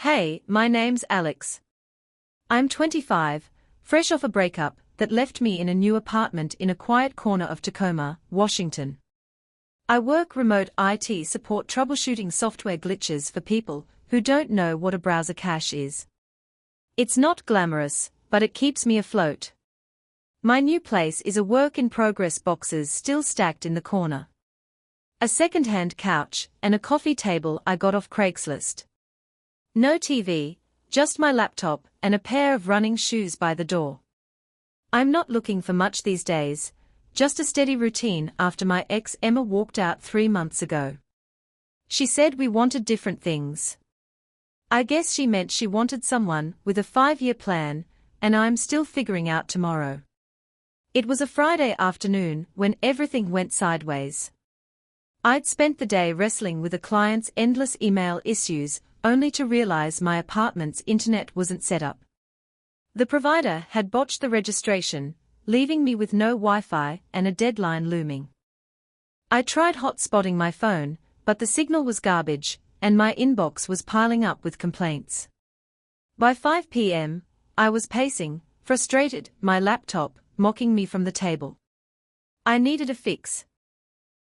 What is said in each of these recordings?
Hey, my name's Alex. I'm 25, fresh off a breakup that left me in a new apartment in a quiet corner of Tacoma, Washington. I work remote IT support troubleshooting software glitches for people who don't know what a browser cache is. It's not glamorous, but it keeps me afloat. My new place is a work-in-progress, boxes still stacked in the corner. A second-hand couch and a coffee table I got off Craigslist. No TV, just my laptop and a pair of running shoes by the door. I'm not looking for much these days, just a steady routine after my ex Emma walked out 3 months ago. She said we wanted different things. I guess she meant she wanted someone with a 5-year plan, and I'm still figuring out tomorrow. It was a Friday afternoon when everything went sideways. I'd spent the day wrestling with a client's endless email issues, only to realize my apartment's internet wasn't set up. The provider had botched the registration, leaving me with no Wi-Fi and a deadline looming. I tried hotspotting my phone, but the signal was garbage, and my inbox was piling up with complaints. By 5 p.m., I was pacing, frustrated, my laptop mocking me from the table. I needed a fix.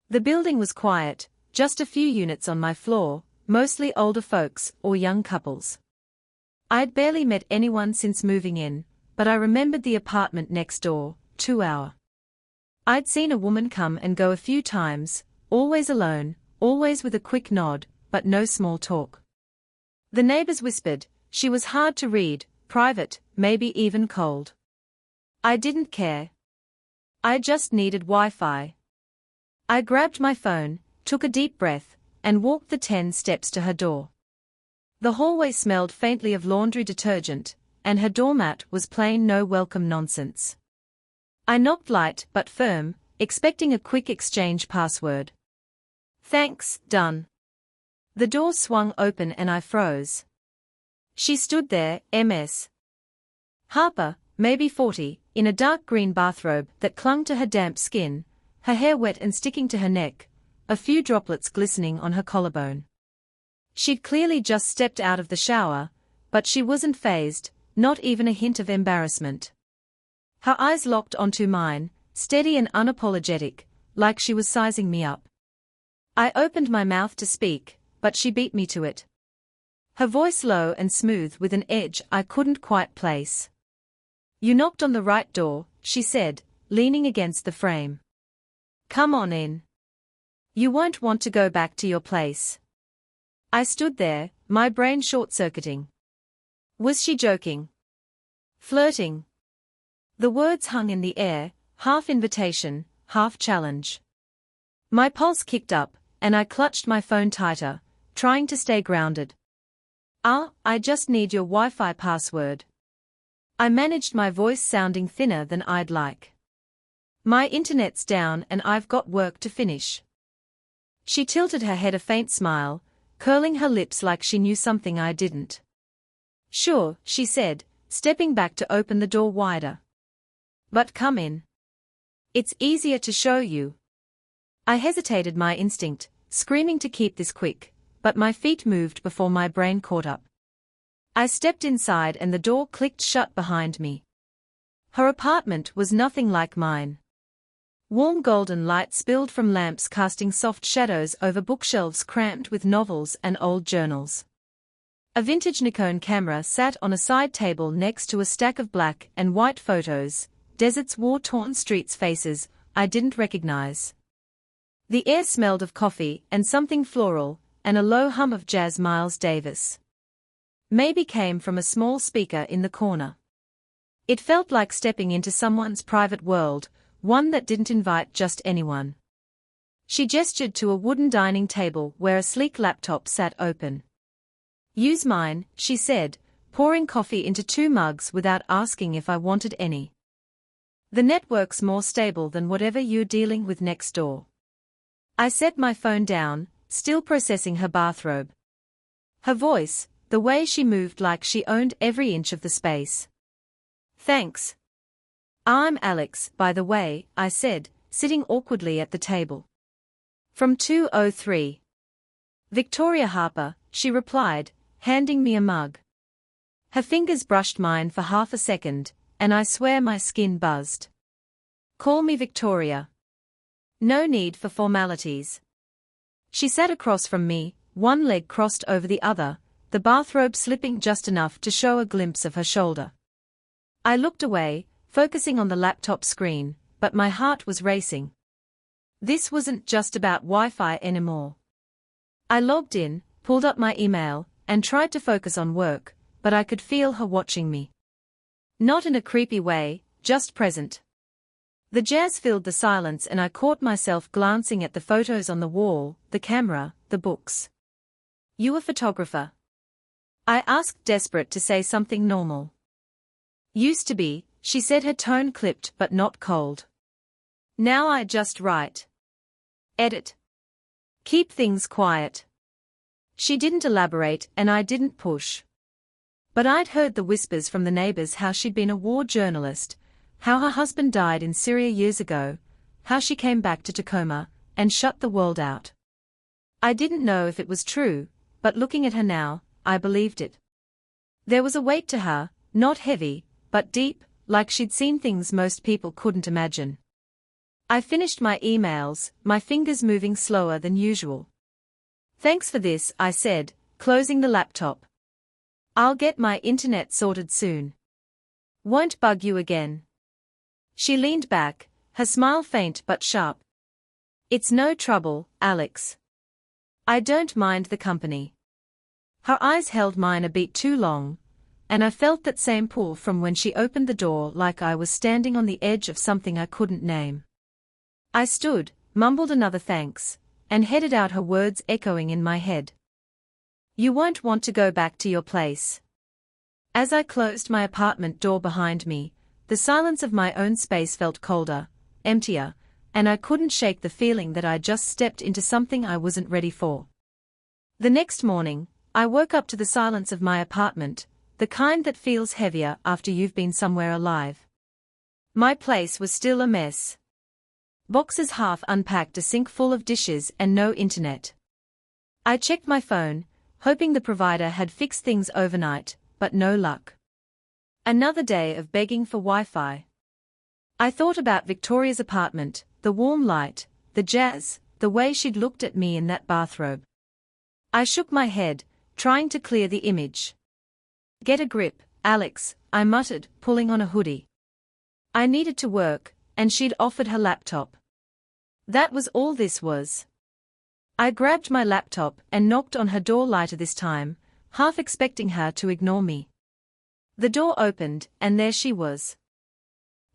The building was quiet, just a few units on my floor, mostly older folks or young couples. I'd barely met anyone since moving in, but I remembered the apartment next door, 2 hour. I'd seen a woman come and go a few times, always alone, always with a quick nod, but no small talk. The neighbors whispered, she was hard to read, private, maybe even cold. I didn't care. I just needed Wi-Fi. I grabbed my phone, took a deep breath, and walked the 10 steps to her door. The hallway smelled faintly of laundry detergent, and her doormat was plain no welcome nonsense. I knocked light but firm, expecting a quick exchange password. Thanks, done. The door swung open and I froze. She stood there, Ms. Harper, maybe 40, in a dark green bathrobe that clung to her damp skin, her hair wet and sticking to her neck, a few droplets glistening on her collarbone. She'd clearly just stepped out of the shower, but she wasn't fazed, not even a hint of embarrassment. Her eyes locked onto mine, steady and unapologetic, like she was sizing me up. I opened my mouth to speak, but she beat me to it. Her voice low and smooth with an edge I couldn't quite place. You knocked on the right door, she said, leaning against the frame. Come on in. You won't want to go back to your place. I stood there, my brain short-circuiting. Was she joking? Flirting? The words hung in the air, half invitation, half challenge. My pulse kicked up, and I clutched my phone tighter, trying to stay grounded. I just need your Wi-Fi password. I managed my voice sounding thinner than I'd like. My internet's down and I've got work to finish. She tilted her head, a faint smile, curling her lips like she knew something I didn't. Sure, she said, stepping back to open the door wider. But come in. It's easier to show you. I hesitated, my instinct, screaming to keep this quick, but my feet moved before my brain caught up. I stepped inside and the door clicked shut behind me. Her apartment was nothing like mine. Warm golden light spilled from lamps, casting soft shadows over bookshelves crammed with novels and old journals. A vintage Nikon camera sat on a side table next to a stack of black and white photos, deserts, war-torn streets, faces I didn't recognize. The air smelled of coffee and something floral, and a low hum of jazz Miles Davis. Maybe came from a small speaker in the corner. It felt like stepping into someone's private world, one that didn't invite just anyone. She gestured to a wooden dining table where a sleek laptop sat open. Use mine, she said, pouring coffee into 2 mugs without asking if I wanted any. The network's more stable than whatever you're dealing with next door. I set my phone down, still processing her bathrobe. Her voice, the way she moved, like she owned every inch of the space. Thanks. I'm Alex, by the way, I said, sitting awkwardly at the table. From 203. Victoria Harper, she replied, handing me a mug. Her fingers brushed mine for half a second, and I swear my skin buzzed. "Call me Victoria. No need for formalities." She sat across from me, one leg crossed over the other, the bathrobe slipping just enough to show a glimpse of her shoulder. I looked away, focusing on the laptop screen, but my heart was racing. This wasn't just about Wi-Fi anymore. I logged in, pulled up my email, and tried to focus on work, but I could feel her watching me. Not in a creepy way, just present. The jazz filled the silence and I caught myself glancing at the photos on the wall, the camera, the books. "You a photographer?" I asked, desperate to say something normal. "Used to be," she said, her tone clipped but not cold. "Now I just write. Edit. Keep things quiet." She didn't elaborate and I didn't push. But I'd heard the whispers from the neighbors how she'd been a war journalist, how her husband died in Syria years ago, how she came back to Tacoma and shut the world out. I didn't know if it was true, but looking at her now, I believed it. There was a weight to her, not heavy, but deep, like she'd seen things most people couldn't imagine. I finished my emails, my fingers moving slower than usual. "Thanks for this," I said, closing the laptop. "I'll get my internet sorted soon. Won't bug you again." She leaned back, her smile faint but sharp. "It's no trouble, Alex. I don't mind the company." Her eyes held mine a beat too long, and I felt that same pull from when she opened the door, like I was standing on the edge of something I couldn't name. I stood, mumbled another thanks, and headed out, her words echoing in my head. "You won't want to go back to your place." As I closed my apartment door behind me, the silence of my own space felt colder, emptier, and I couldn't shake the feeling that I just stepped into something I wasn't ready for. The next morning, I woke up to the silence of my apartment, the kind that feels heavier after you've been somewhere alive. My place was still a mess. Boxes half unpacked, a sink full of dishes, and no internet. I checked my phone, hoping the provider had fixed things overnight, but no luck. Another day of begging for Wi-Fi. I thought about Victoria's apartment, the warm light, the jazz, the way she'd looked at me in that bathrobe. I shook my head, trying to clear the image. "Get a grip, Alex," I muttered, pulling on a hoodie. I needed to work, and she'd offered her laptop. That was all this was. I grabbed my laptop and knocked on her door lighter this time, half expecting her to ignore me. The door opened, and there she was.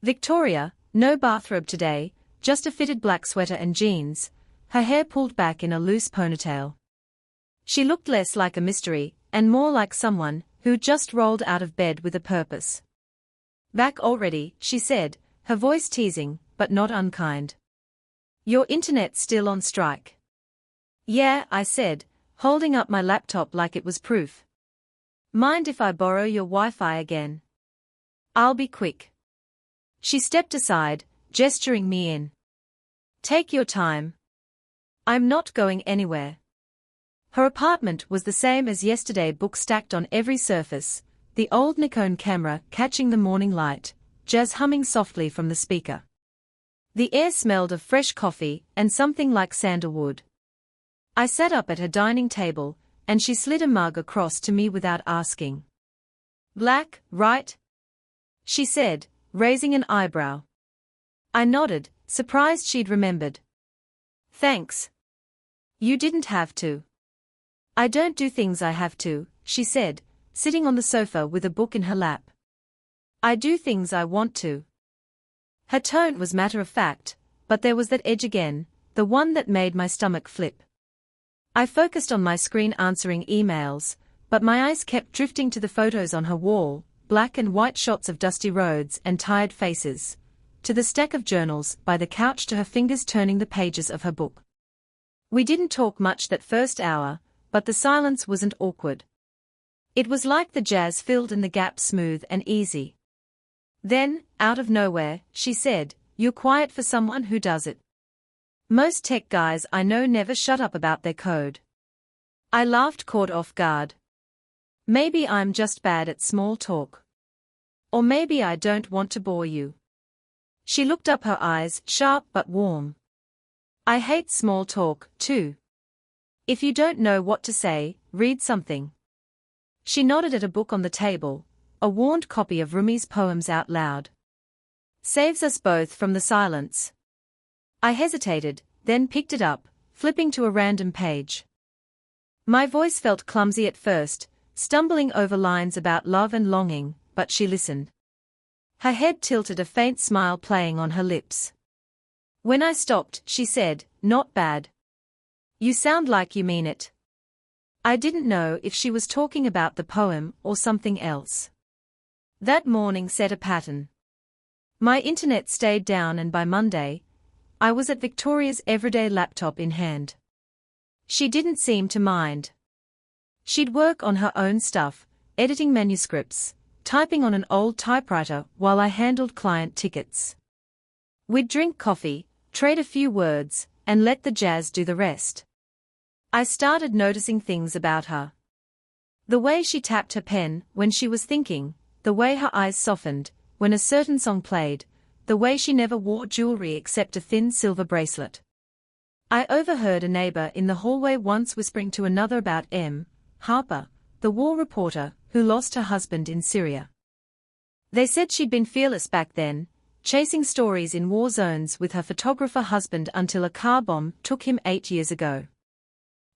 Victoria, no bathrobe today, just a fitted black sweater and jeans, her hair pulled back in a loose ponytail. She looked less like a mystery, and more like someone who just rolled out of bed with a purpose. "Back already," she said, her voice teasing, but not unkind. "Your internet's still on strike." "Yeah," I said, holding up my laptop like it was proof. "Mind if I borrow your Wi-Fi again? I'll be quick." She stepped aside, gesturing me in. "Take your time. I'm not going anywhere." Her apartment was the same as yesterday, books stacked on every surface, the old Nikon camera catching the morning light, jazz humming softly from the speaker. The air smelled of fresh coffee and something like sandalwood. I sat up at her dining table, and she slid a mug across to me without asking. "Black, right?" she said, raising an eyebrow. I nodded, surprised she'd remembered. "Thanks. You didn't have to." "I don't do things I have to," she said, sitting on the sofa with a book in her lap. "I do things I want to." Her tone was matter-of-fact, but there was that edge again, the one that made my stomach flip. I focused on my screen answering emails, but my eyes kept drifting to the photos on her wall, black and white shots of dusty roads and tired faces, to the stack of journals by the couch, to her fingers turning the pages of her book. We didn't talk much that first hour, but the silence wasn't awkward. It was like the jazz filled in the gaps, smooth and easy. Then, out of nowhere, she said, "You're quiet for someone who does it. Most tech guys I know never shut up about their code." I laughed, caught off guard. Maybe I'm just bad at small talk. Or maybe I don't want to bore you. She looked up, her eyes sharp but warm. I hate small talk, too. If you don't know what to say, read something. She nodded at a book on the table, a worn copy of Rumi's poems out loud. Saves us both from the silence. I hesitated, then picked it up, flipping to a random page. My voice felt clumsy at first, stumbling over lines about love and longing, but she listened. Her head tilted, a faint smile playing on her lips. When I stopped, she said, "Not bad. You sound like you mean it." I didn't know if she was talking about the poem or something else. That morning set a pattern. My internet stayed down, and by Monday, I was at Victoria's everyday laptop in hand. She didn't seem to mind. She'd work on her own stuff, editing manuscripts, typing on an old typewriter while I handled client tickets. We'd drink coffee, trade a few words, and let the jazz do the rest. I started noticing things about her. The way she tapped her pen when she was thinking, the way her eyes softened when a certain song played, the way she never wore jewelry except a thin silver bracelet. I overheard a neighbor in the hallway once whispering to another about Harper, the war reporter who lost her husband in Syria. They said she'd been fearless back then, chasing stories in war zones with her photographer husband until a car bomb took him 8 years ago.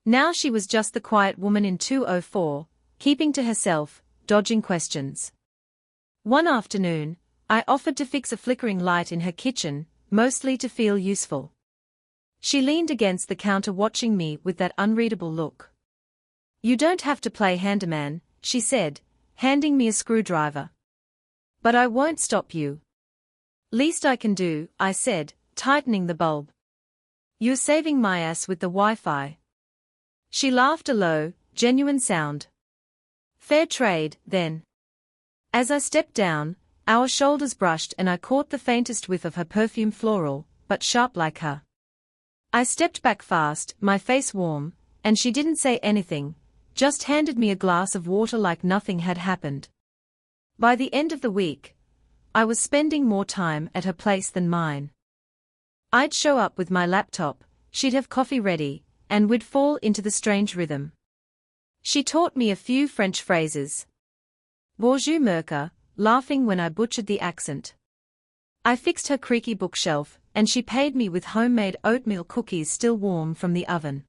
Now she was just the quiet woman in 204, keeping to herself, dodging questions. One afternoon, I offered to fix a flickering light in her kitchen, mostly to feel useful. She leaned against the counter watching me with that unreadable look. "You don't have to play handyman," she said, handing me a screwdriver. "But I won't stop you." "Least I can do," I said, tightening the bulb. "You're saving my ass with the Wi-Fi." She laughed, a low, genuine sound. "Fair trade, then." As I stepped down, our shoulders brushed and I caught the faintest whiff of her perfume, floral, but sharp like her. I stepped back fast, my face warm, and she didn't say anything, just handed me a glass of water like nothing had happened. By the end of the week, I was spending more time at her place than mine. I'd show up with my laptop, she'd have coffee ready, and we'd fall into the strange rhythm. She taught me a few French phrases. Bonjour Merca, laughing when I butchered the accent. I fixed her creaky bookshelf, and she paid me with homemade oatmeal cookies still warm from the oven.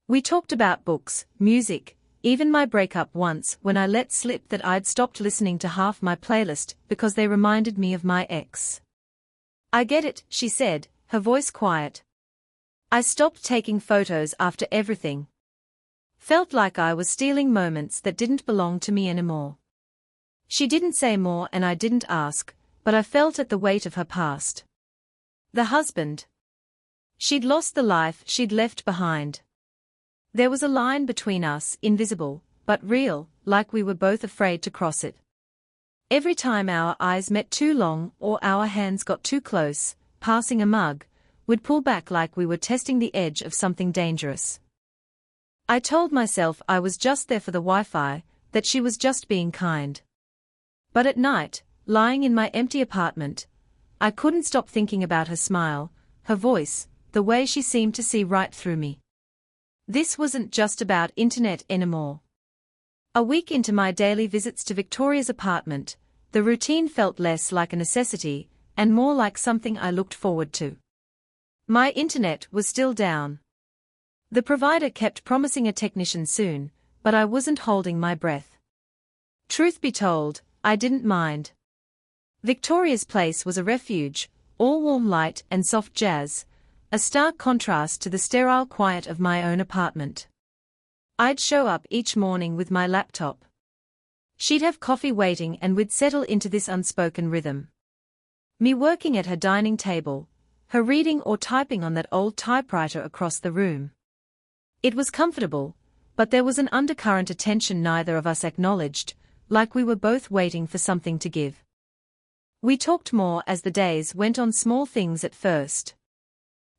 We talked about books, music, even my breakup once when I let slip that I'd stopped listening to half my playlist because they reminded me of my ex. "I get it," she said, her voice quiet. "I stopped taking photos after everything. Felt like I was stealing moments that didn't belong to me anymore." She didn't say more and I didn't ask, but I felt at the weight of her past. The husband. She'd lost the life she'd left behind. There was a line between us, invisible, but real, like we were both afraid to cross it. Every time our eyes met too long or our hands got too close, passing a mug, we'd pull back like we were testing the edge of something dangerous. I told myself I was just there for the Wi-Fi, that she was just being kind. But at night, lying in my empty apartment, I couldn't stop thinking about her smile, her voice, the way she seemed to see right through me. This wasn't just about internet anymore. A week into my daily visits to Victoria's apartment, the routine felt less like a necessity and more like something I looked forward to. My internet was still down. The provider kept promising a technician soon, but I wasn't holding my breath. Truth be told, I didn't mind. Victoria's place was a refuge, all warm light and soft jazz, a stark contrast to the sterile quiet of my own apartment. I'd show up each morning with my laptop. She'd have coffee waiting and we'd settle into this unspoken rhythm. Me working at her dining table, her reading or typing on that old typewriter across the room. It was comfortable, but there was an undercurrent of tension neither of us acknowledged, like we were both waiting for something to give. We talked more as the days went on, small things at first.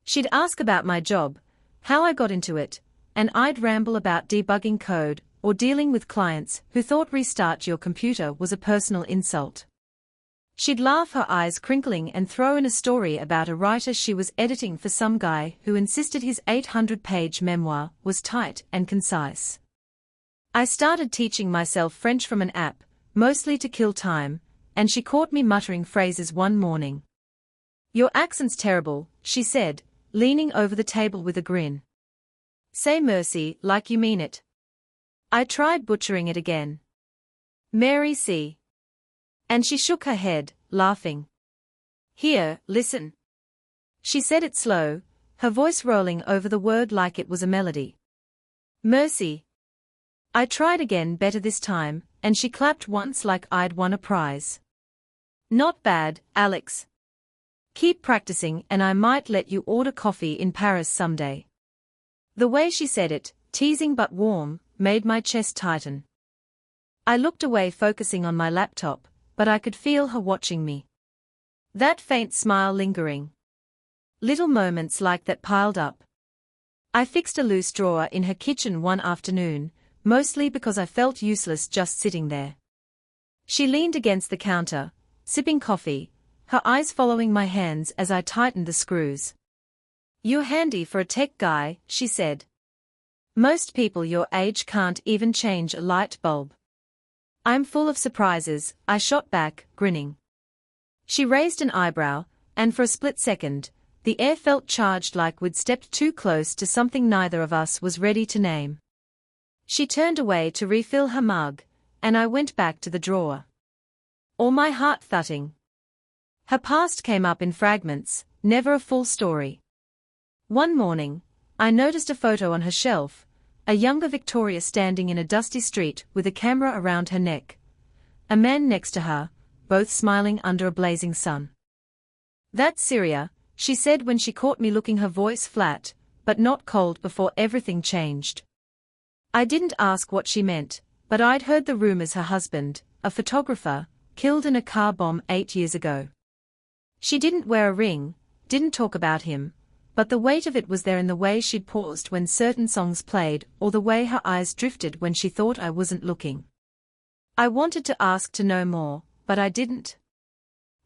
She'd ask about my job, how I got into it, and I'd ramble about debugging code or dealing with clients who thought restart your computer was a personal insult. She'd laugh, her eyes crinkling, and throw in a story about a writer she was editing for some guy who insisted his 800-page memoir was tight and concise. I started teaching myself French from an app, mostly to kill time, and she caught me muttering phrases one morning. "Your accent's terrible," she said, leaning over the table with a grin. "Say merci like you mean it." I tried butchering it again. "Mary C." And she shook her head, laughing. "Here, listen." She said it slow, her voice rolling over the word like it was a melody. "Mercy." I tried again, better this time, and she clapped once like I'd won a prize. "Not bad, Alex. Keep practicing and I might let you order coffee in Paris someday." The way she said it, teasing but warm, made my chest tighten. I looked away, focusing on my laptop, but I could feel her watching me. That faint smile lingering. Little moments like that piled up. I fixed a loose drawer in her kitchen one afternoon, mostly because I felt useless just sitting there. She leaned against the counter, sipping coffee, her eyes following my hands as I tightened the screws. "You're handy for a tech guy," she said. "Most people your age can't even change a light bulb." "I'm full of surprises," I shot back, grinning. She raised an eyebrow, and for a split second, the air felt charged, like we'd stepped too close to something neither of us was ready to name. She turned away to refill her mug, and I went back to the drawer. All my heart thudding. Her past came up in fragments, never a full story. One morning, I noticed a photo on her shelf, a younger Victoria standing in a dusty street with a camera around her neck. A man next to her, both smiling under a blazing sun. "That's Syria," she said when she caught me looking, her voice flat, but not cold, before everything changed. I didn't ask what she meant, but I'd heard the rumors her husband, a photographer, killed in a car bomb 8 years ago. She didn't wear a ring, didn't talk about him, but the weight of it was there in the way she'd paused when certain songs played, or the way her eyes drifted when she thought I wasn't looking. I wanted to ask to know more, but I didn't.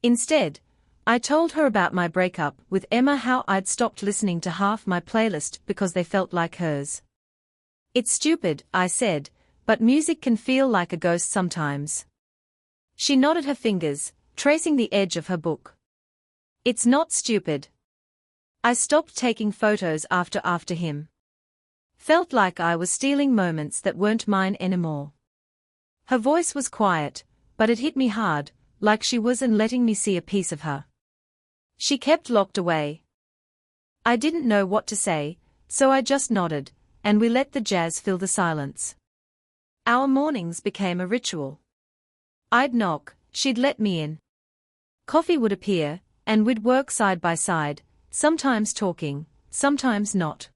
Instead, I told her about my breakup with Emma, how I'd stopped listening to half my playlist because they felt like hers. "It's stupid," I said, "but music can feel like a ghost sometimes." She nodded, her fingers tracing the edge of her book. "It's not stupid." I stopped taking photos after him. Felt like I was stealing moments that weren't mine anymore. Her voice was quiet, but it hit me hard, like she wasn't letting me see a piece of her. She kept locked away. I didn't know what to say, so I just nodded, and we let the jazz fill the silence. Our mornings became a ritual. I'd knock, she'd let me in. Coffee would appear, and we'd work side by side, sometimes talking, sometimes not.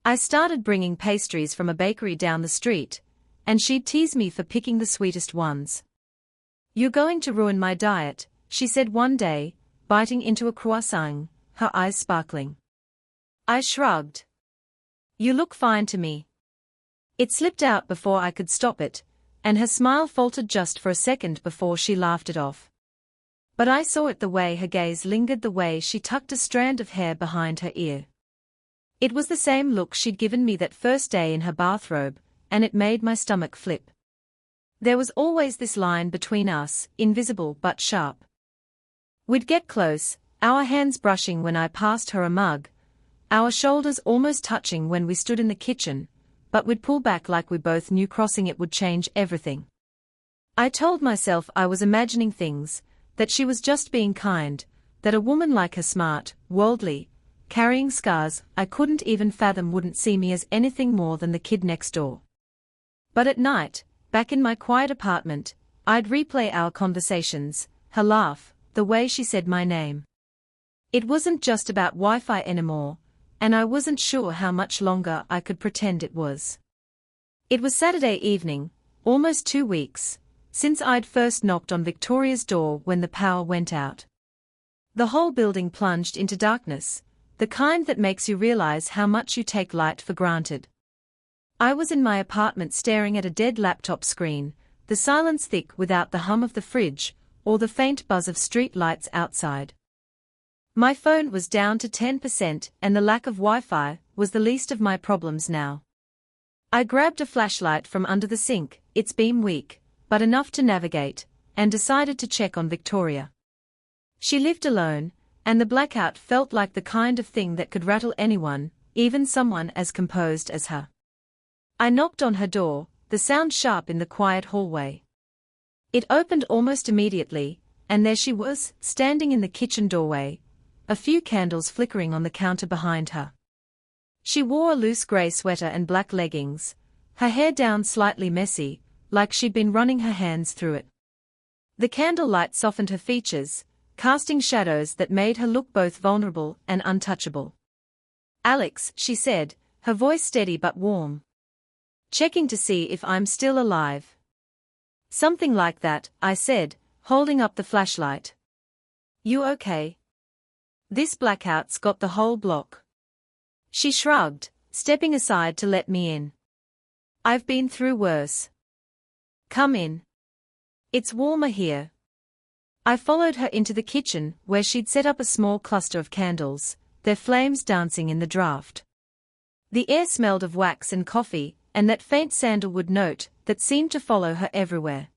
I started bringing pastries from a bakery down the street, and she'd tease me for picking the sweetest ones. "You're going to ruin my diet," she said one day, biting into a croissant, her eyes sparkling. I shrugged. "You look fine to me." It slipped out before I could stop it, and her smile faltered just for a second before she laughed it off. But I saw it, the way her gaze lingered, the way she tucked a strand of hair behind her ear. It was the same look she'd given me that first day in her bathrobe, and it made my stomach flip. There was always this line between us, invisible but sharp. We'd get close, our hands brushing when I passed her a mug, our shoulders almost touching when we stood in the kitchen, but we'd pull back like we both knew crossing it would change everything. I told myself I was imagining things, that she was just being kind, that a woman like her, smart, worldly, carrying scars I couldn't even fathom, wouldn't see me as anything more than the kid next door. But at night, back in my quiet apartment, I'd replay our conversations, her laugh, the way she said my name. It wasn't just about Wi-Fi anymore, and I wasn't sure how much longer I could pretend it was. It was Saturday evening, almost 2 weeks since I'd first knocked on Victoria's door when the power went out. The whole building plunged into darkness, the kind that makes you realize how much you take light for granted. I was in my apartment staring at a dead laptop screen, the silence thick without the hum of the fridge, or the faint buzz of street lights outside. My phone was down to 10% and the lack of Wi-Fi was the least of my problems now. I grabbed a flashlight from under the sink, its beam weak, but enough to navigate, and decided to check on Victoria. She lived alone, and the blackout felt like the kind of thing that could rattle anyone, even someone as composed as her. I knocked on her door, the sound sharp in the quiet hallway. It opened almost immediately, and there she was, standing in the kitchen doorway, a few candles flickering on the counter behind her. She wore a loose grey sweater and black leggings, her hair down slightly messy, like she'd been running her hands through it. The candlelight softened her features, casting shadows that made her look both vulnerable and untouchable. "Alex," she said, her voice steady but warm. "Checking to see if I'm still alive." "Something like that," I said, holding up the flashlight. "You okay? This blackout's got the whole block." She shrugged, stepping aside to let me in. "I've been through worse. Come in. It's warmer here." I followed her into the kitchen, where she'd set up a small cluster of candles, their flames dancing in the draft. The air smelled of wax and coffee, and that faint sandalwood note that seemed to follow her everywhere.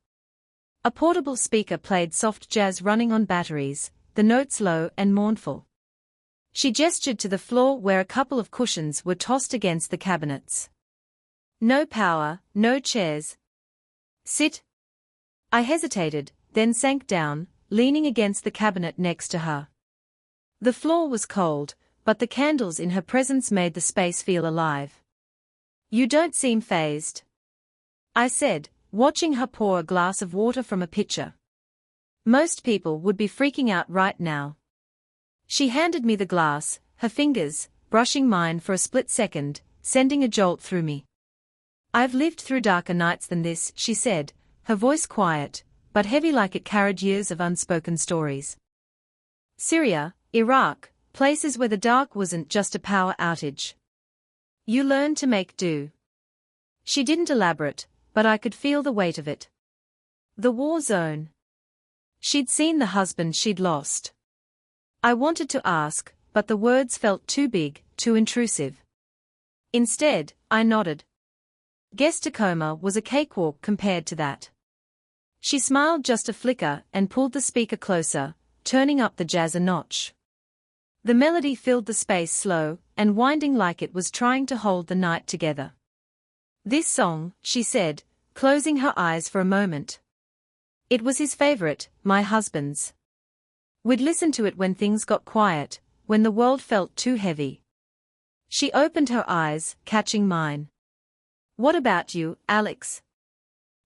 A portable speaker played soft jazz running on batteries, the notes low and mournful. She gestured to the floor where a couple of cushions were tossed against the cabinets. "No power, no chairs. Sit." I hesitated, then sank down, leaning against the cabinet next to her. The floor was cold, but the candles in her presence made the space feel alive. "You don't seem fazed," I said, watching her pour a glass of water from a pitcher. "Most people would be freaking out right now." She handed me the glass, her fingers, brushing mine for a split second, sending a jolt through me. "I've lived through darker nights than this," she said, her voice quiet, but heavy like it carried years of unspoken stories. "Syria, Iraq, places where the dark wasn't just a power outage. You learn to make do." She didn't elaborate, but I could feel the weight of it. The war zone. She'd seen the husband she'd lost. I wanted to ask, but the words felt too big, too intrusive. Instead, I nodded. Guess Tacoma was a cakewalk compared to that. She smiled just a flicker and pulled the speaker closer, turning up the jazz a notch. The melody filled the space slow and winding like it was trying to hold the night together. "This song," she said, closing her eyes for a moment. "It was his favorite, my husband's. We'd listen to it when things got quiet, when the world felt too heavy." She opened her eyes, catching mine. "What about you, Alex?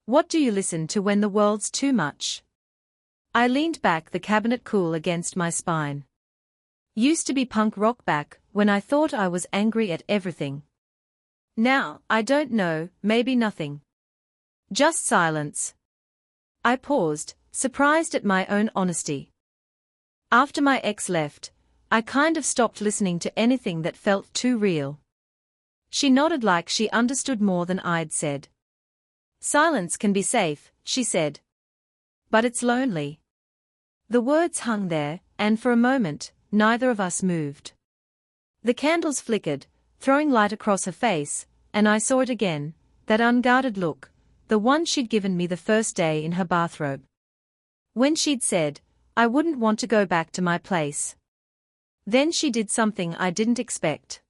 What do you listen to when the world's too much?" I leaned back, the cabinet cool against my spine. Used to be punk rock back when I thought I was angry at everything. Now, I don't know, maybe nothing. Just silence. I paused, surprised at my own honesty. After my ex left, I kind of stopped listening to anything that felt too real. She nodded like she understood more than I'd said. "Silence can be safe," she said. "But it's lonely." The words hung there, and for a moment, neither of us moved. The candles flickered, throwing light across her face, and I saw it again, that unguarded look, the one she'd given me the first day in her bathrobe. When she'd said, "I wouldn't want to go back to my place." Then she did something I didn't expect.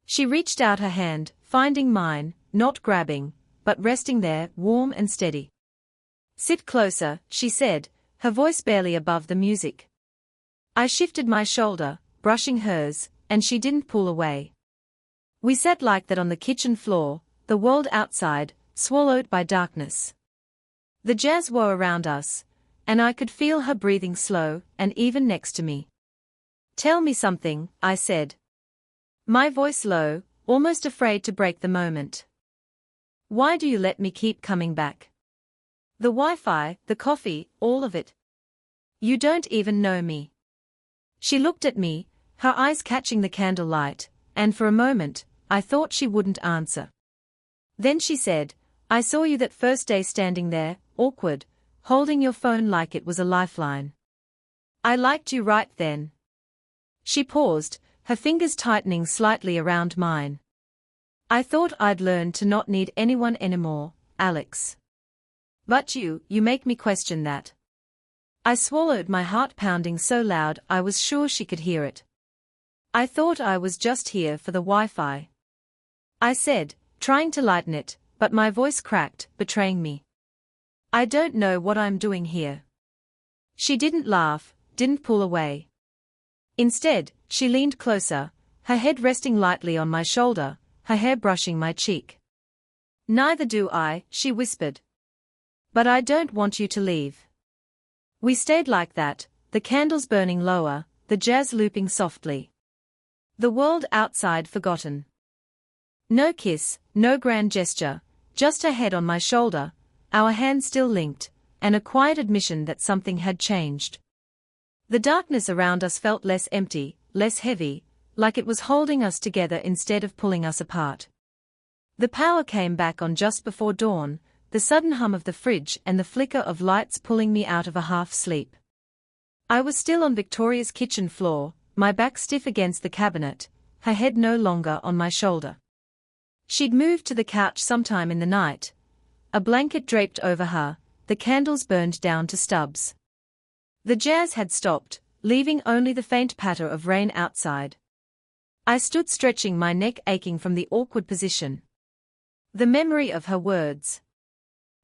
She reached out her hand, finding mine, not grabbing, but resting there, warm and steady. "Sit closer," she said, her voice barely above the music. I shifted my shoulder, brushing hers, and she didn't pull away. We sat like that on the kitchen floor, the world outside, swallowed by darkness. The jazz wore around us, and I could feel her breathing slow and even next to me. "Tell me something," I said. My voice low, almost afraid to break the moment. "Why do you let me keep coming back? The Wi-Fi, the coffee, all of it. You don't even know me." She looked at me, her eyes catching the candlelight, and for a moment, I thought she wouldn't answer. Then she said, I saw you that first day standing there, awkward, holding your phone like it was a lifeline. I liked you right then. She paused, her fingers tightening slightly around mine. I thought I'd learned to not need anyone anymore, Alex. But you make me question that. I swallowed, my heart pounding so loud I was sure she could hear it. I thought I was just here for the Wi-Fi. I said, trying to lighten it, but my voice cracked, betraying me. I don't know what I'm doing here. She didn't laugh, didn't pull away. Instead, she leaned closer, her head resting lightly on my shoulder, her hair brushing my cheek. Neither do I, she whispered. But I don't want you to leave. We stayed like that, the candles burning lower, the jazz looping softly. The world outside forgotten. No kiss, no grand gesture, just her head on my shoulder, our hands still linked, and a quiet admission that something had changed. The darkness around us felt less empty, less heavy, like it was holding us together instead of pulling us apart. The power came back on just before dawn, the sudden hum of the fridge and the flicker of lights pulling me out of a half-sleep. I was still on Victoria's kitchen floor, my back stiff against the cabinet, her head no longer on my shoulder. She'd moved to the couch sometime in the night, a blanket draped over her, the candles burned down to stubs. The jazz had stopped, leaving only the faint patter of rain outside. I stood stretching, my neck aching from the awkward position. The memory of her words,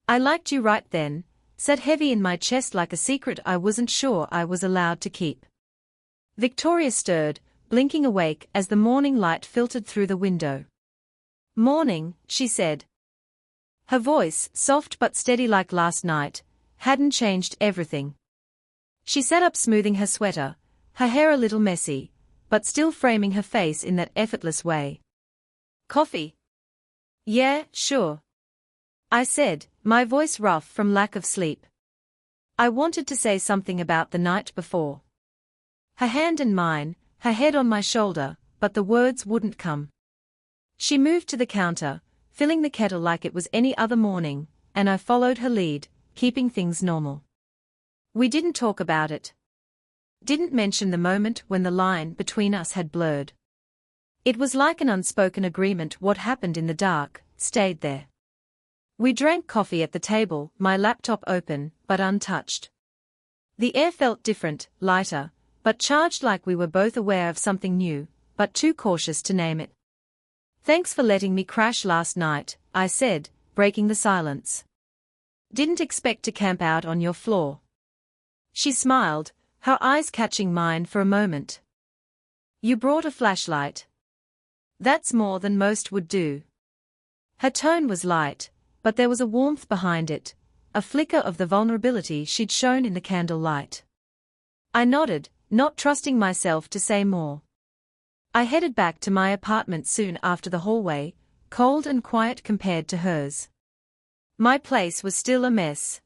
I liked you right then, sat heavy in my chest like a secret I wasn't sure I was allowed to keep. Victoria stirred, blinking awake as the morning light filtered through the window. Morning, she said. Her voice, soft but steady like last night, hadn't changed everything. She sat up, smoothing her sweater, her hair a little messy, but still framing her face in that effortless way. Coffee? Yeah, sure. I said, my voice rough from lack of sleep. I wanted to say something about the night before. Her hand in mine, her head on my shoulder, but the words wouldn't come. She moved to the counter, filling the kettle like it was any other morning, and I followed her lead, keeping things normal. We didn't talk about it. Didn't mention the moment when the line between us had blurred. It was like an unspoken agreement. What happened in the dark stayed there. We drank coffee at the table, my laptop open, but untouched. The air felt different, lighter, but charged, like we were both aware of something new, but too cautious to name it. Thanks for letting me crash last night, I said, breaking the silence. Didn't expect to camp out on your floor. She smiled, her eyes catching mine for a moment. You brought a flashlight. That's more than most would do. Her tone was light, but there was a warmth behind it, a flicker of the vulnerability she'd shown in the candle light. I nodded, not trusting myself to say more. I headed back to my apartment soon after, the hallway, cold and quiet compared to hers. My place was still a mess.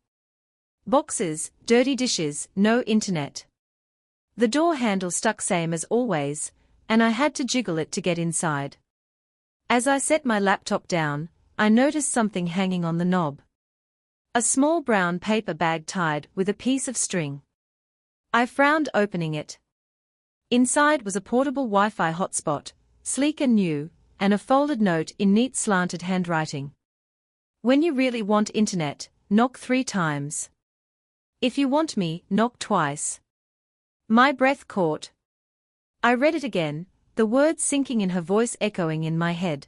Boxes, dirty dishes, no internet. The door handle stuck same as always, and I had to jiggle it to get inside. As I set my laptop down, I noticed something hanging on the knob. A small brown paper bag tied with a piece of string. I frowned, opening it. Inside was a portable Wi-Fi hotspot, sleek and new, and a folded note in neat slanted handwriting. When you really want internet, knock 3 times. If you want me, knock twice. My breath caught. I read it again, the words sinking in her voice echoing in my head.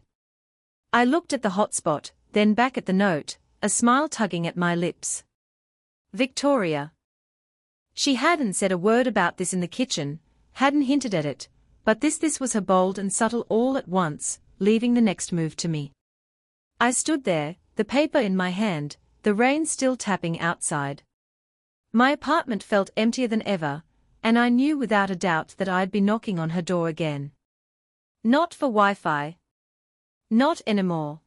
I looked at the hotspot, then back at the note, a smile tugging at my lips. Victoria. She hadn't said a word about this in the kitchen, hadn't hinted at it, but this was her, bold and subtle all at once, leaving the next move to me. I stood there, the paper in my hand, the rain still tapping outside. My apartment felt emptier than ever, and I knew without a doubt that I'd be knocking on her door again. Not for Wi-Fi. Not anymore.